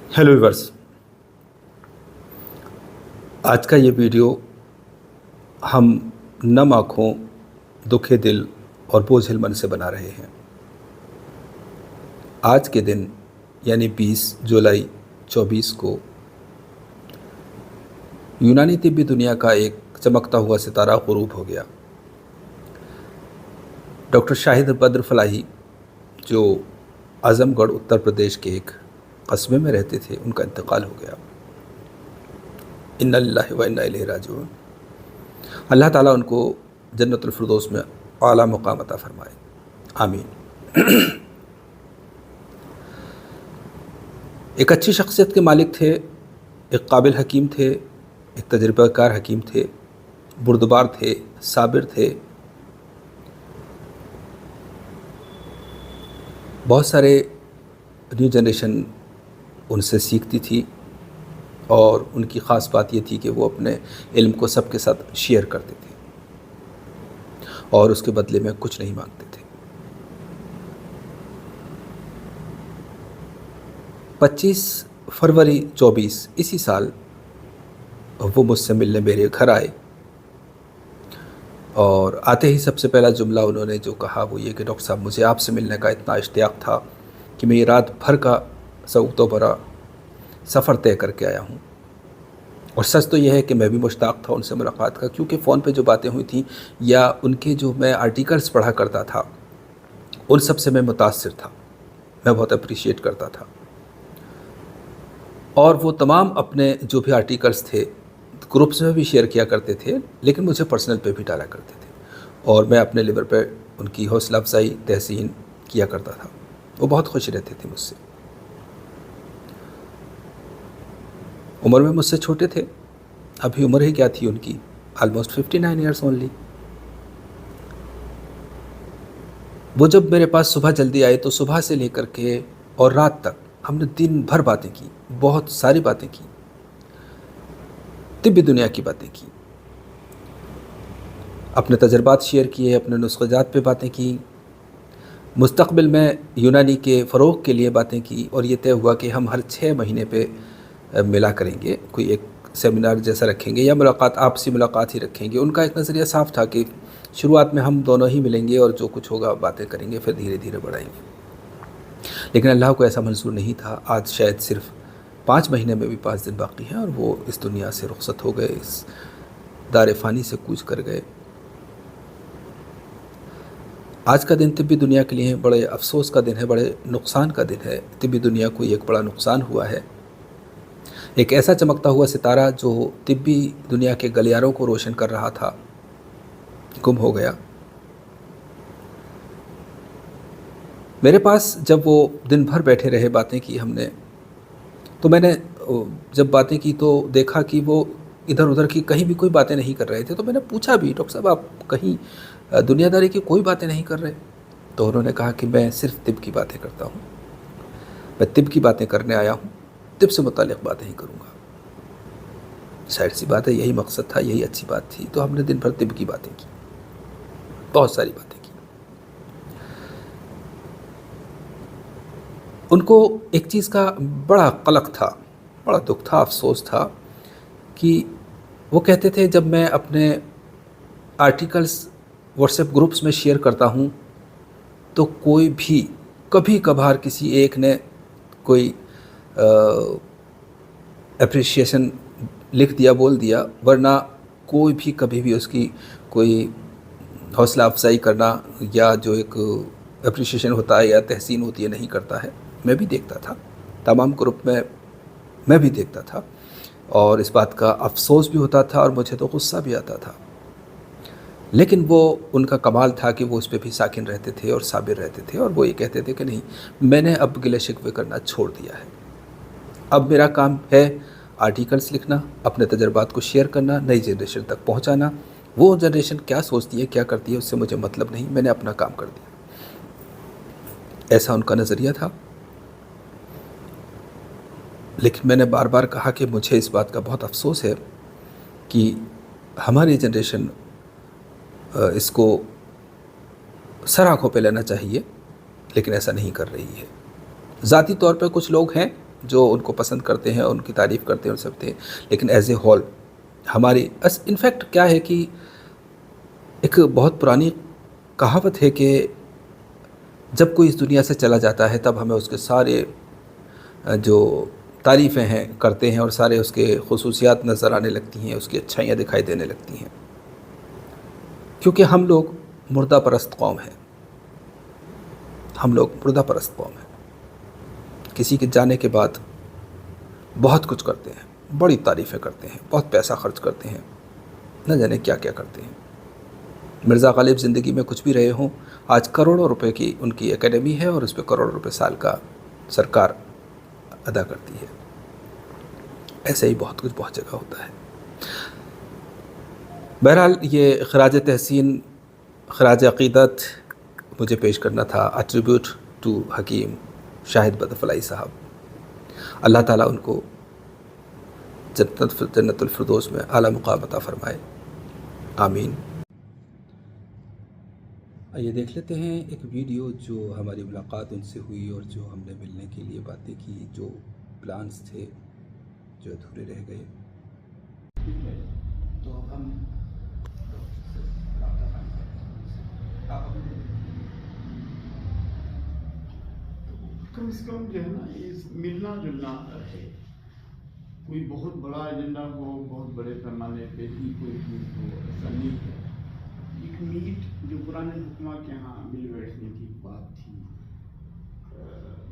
Hello viewers. आज का ये वीडियो हम नम आँखों, दुखे दिल और बोझिल मन से बना रहे हैं। आज के दिन यानी 20 जुलाई 24 को यूनानी तिब्बी दुनिया का एक चमकता हुआ सितारा ग़ुरूब हो गया। डॉक्टर शाहिद बद्र फलाही, जो आज़मगढ़ उत्तर प्रदेश के एक कस्बे में रहते थे, उनका इंतकाल हो गया। इन्ना लिल्लाहि व इन्ना इलैहि राजिऊन। अल्लाह ताला उनको जन्नतुल फिरदौस में आला मुकाम अता फरमाए, आमीन। एक अच्छी शख्सियत के मालिक थे, एक काबिल हकीम थे, एक तजर्बाकार हकीम थे, बुर्दबार थे, साबिर थे। बहुत सारे न्यू जनरेशन उनसे सीखती थी और उनकी ख़ास बात ये थी कि वो अपने इल्म को सबके साथ शेयर करते थे और उसके बदले में कुछ नहीं मांगते थे। 25 फरवरी 24 इसी साल वो मुझसे मिलने मेरे घर आए और आते ही सबसे पहला जुमला उन्होंने जो कहा वो ये कि डॉक्टर साहब, मुझे आपसे मिलने का इतना इश्तियाक़ था कि मैं ये रात भर का सऊक़ भरा सफ़र तय करके आया हूँ। और सच तो यह है कि मैं भी मुश्ताक़ था उनसे मुलाक़ात का, क्योंकि फ़ोन पे जो बातें हुई थी या उनके जो मैं आर्टिकल्स पढ़ा करता था उन सब से मैं मुतासिर था, मैं बहुत अप्रिशिएट करता था। और वो तमाम अपने जो भी आर्टिकल्स थे ग्रुप्स में भी शेयर किया करते थे, लेकिन मुझे पर्सनल पे भी डाला करते थे और मैं अपने लेवल पे उनकी हौसला अफजाई तहसीन किया करता था। वो बहुत खुश रहते थे मुझसे। उम्र में मुझसे छोटे थे, अभी उम्र ही क्या थी उनकी, ऑलमोस्ट 59 ईयर्स ओनली। वो जब मेरे पास सुबह जल्दी आए तो सुबह से लेकर के और रात तक हमने दिन भर बातें की, बहुत सारी बातें की, तिब्बी दुनिया की बातें की, अपने तजर्बात शेयर किए, अपने नुस्ख़ात पे बातें की, मुस्तक़बिल में यूनानी के फ़रोग़ के लिए बातें की। और ये तय हुआ कि हम हर 6 महीने पे मिला करेंगे, कोई एक सेमिनार जैसा रखेंगे या मुलाक़ात, आपसी मुलाक़ात ही रखेंगे। उनका एक नज़रिया साफ़ था कि शुरुआत में हम दोनों ही मिलेंगे और जो कुछ होगा बातें करेंगे, फिर धीरे धीरे बढ़ाएंगे। लेकिन अल्लाह को ऐसा मंजूर नहीं था। आज शायद सिर्फ 5 महीने में भी 5 दिन बाकी हैं और वो इस दुनिया से रुखसत हो गए, इस दार फ़ानी से कूच कर गए। आज का दिन तिब्बी दुनिया के लिए बड़े अफसोस का दिन है, बड़े नुकसान का दिन है। तिब्बी दुनिया को एक बड़ा नुकसान हुआ है। एक ऐसा चमकता हुआ सितारा जो तिब्बी दुनिया के गलियारों को रोशन कर रहा था, गुम हो गया। मेरे पास जब वो दिन भर बैठे रहे, बातें की हमने, तो मैंने जब बातें की तो देखा कि वो इधर उधर की कहीं भी कोई बातें नहीं कर रहे थे। तो मैंने पूछा भी, डॉक्टर साहब आप कहीं दुनियादारी की कोई बातें नहीं कर रहे? तो उन्होंने कहा कि मैं सिर्फ तिब की बातें करता हूँ, मैं तिब की बातें करने आया हूँ, तिब से मुताल्लिक़ बातें ही करूँगा। जाहिर सी बात है, यही मकसद था, यही अच्छी बात थी। तो हमने दिन भर तिब की बातें की, बहुत सारी बातें की। उनको एक चीज़ का बड़ा क़लक़ था, बड़ा दुख था, अफ़सोस था कि वो कहते थे जब मैं अपने आर्टिकल्स व्हाट्सएप ग्रुप्स में शेयर करता हूँ तो कोई भी कभी कभार किसी एक ने कोई एप्रिशिएशन लिख दिया, बोल दिया, वरना कोई भी कभी भी उसकी कोई हौसला अफजाई करना या जो एक एप्रिशिएशन होता है या तहसीन होती है नहीं करता है। मैं भी देखता था, तमाम ग्रुप में मैं भी देखता था और इस बात का अफसोस भी होता था और मुझे तो गुस्सा भी आता था। लेकिन वो उनका कमाल था कि वो उस पर भी साकिन रहते थे और साबिर रहते थे और वो ये कहते थे कि नहीं, मैंने अब गिले शिकवे करना छोड़ दिया है। अब मेरा काम है आर्टिकल्स लिखना, अपने तजर्बात को शेयर करना, नई जनरेशन तक पहुंचाना। वो जनरेशन क्या सोचती है, क्या करती है, उससे मुझे मतलब नहीं, मैंने अपना काम कर दिया। ऐसा उनका नज़रिया था। लेकिन मैंने बार बार कहा कि मुझे इस बात का बहुत अफसोस है कि हमारी जनरेशन इसको सर आँखों पे लेना चाहिए, लेकिन ऐसा नहीं कर रही है। ज़ाती तौर पे कुछ लोग हैं जो उनको पसंद करते हैं, उनकी तारीफ़ करते हैं, उन सब थे, लेकिन एज ए होल हमारी इनफैक्ट क्या है कि एक बहुत पुरानी कहावत है कि जब कोई इस दुनिया से चला जाता है तब हमें उसके सारे जो तारीफ़ें हैं करते हैं और सारे उसके खुसूसियात नज़र आने लगती हैं, उसकी अच्छाइयाँ दिखाई देने लगती हैं, क्योंकि हम लोग मुर्दा परस्त कौम हैं। हम लोग मुर्दा परस्त कौम हैं। किसी के जाने के बाद बहुत कुछ करते हैं, बड़ी तारीफ़ें करते हैं, बहुत पैसा खर्च करते हैं, न जाने क्या क्या करते हैं। मिर्ज़ा गालिब ज़िंदगी में कुछ भी रहे हों, आज करोड़ों रुपए की उनकी एकेडमी है और उस पर करोड़ों रुपए साल का सरकार अदा करती है। ऐसे ही बहुत कुछ बहुत जगह होता है। बहरहाल ये ख़राज तहसीन, ख़राज अक़ीदत मुझे पेश करना था, अट्रीब्यूट टू हकीम शाहिद बदफलाई साहब। अल्लाह ताला उनको जन्नतुल फिरदौस में आला मुक़ाम अता फ़रमाए, आमीन। आइए देख लेते हैं एक वीडियो जो हमारी मुलाकात उनसे हुई और जो हमने मिलने के लिए बातें की, जो प्लान्स थे जो अधूरे रह गए। तो हम कम से कम जो है ना, इस मिलना जुलना रहे। कोई बहुत बड़ा एजेंडा हो, बहुत बड़े पैमाने पे ही कोई चीज़ हो, ऐसा नहीं है। एक मीट जो पुराने हुक्मा के यहाँ मिल बैठने की बात थी,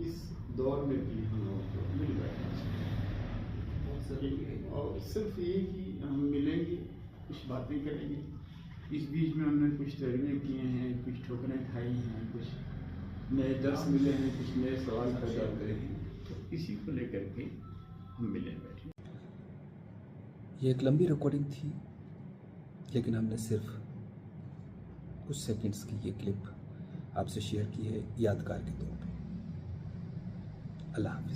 इस दौर में भी हम लोगों को मिल बैठना चाहिए। और सिर्फ ये कि हम मिलेंगे, कुछ बातें करेंगे। इस बीच में हमने कुछ तजर्बे किए हैं, कुछ ठोकरें खाई हैं, कुछ नए दर्स मिले हैं, कुछ नए सवाल पैदा हुए हैं, तो इसी को लेकर के हम मिले बैठे। ये एक लंबी रिकॉर्डिंग थी, लेकिन हमने सिर्फ कुछ सेकंड्स की ये क्लिप आपसे शेयर की है यादगार के तौर पे। अल्लाह हाफ़िज़।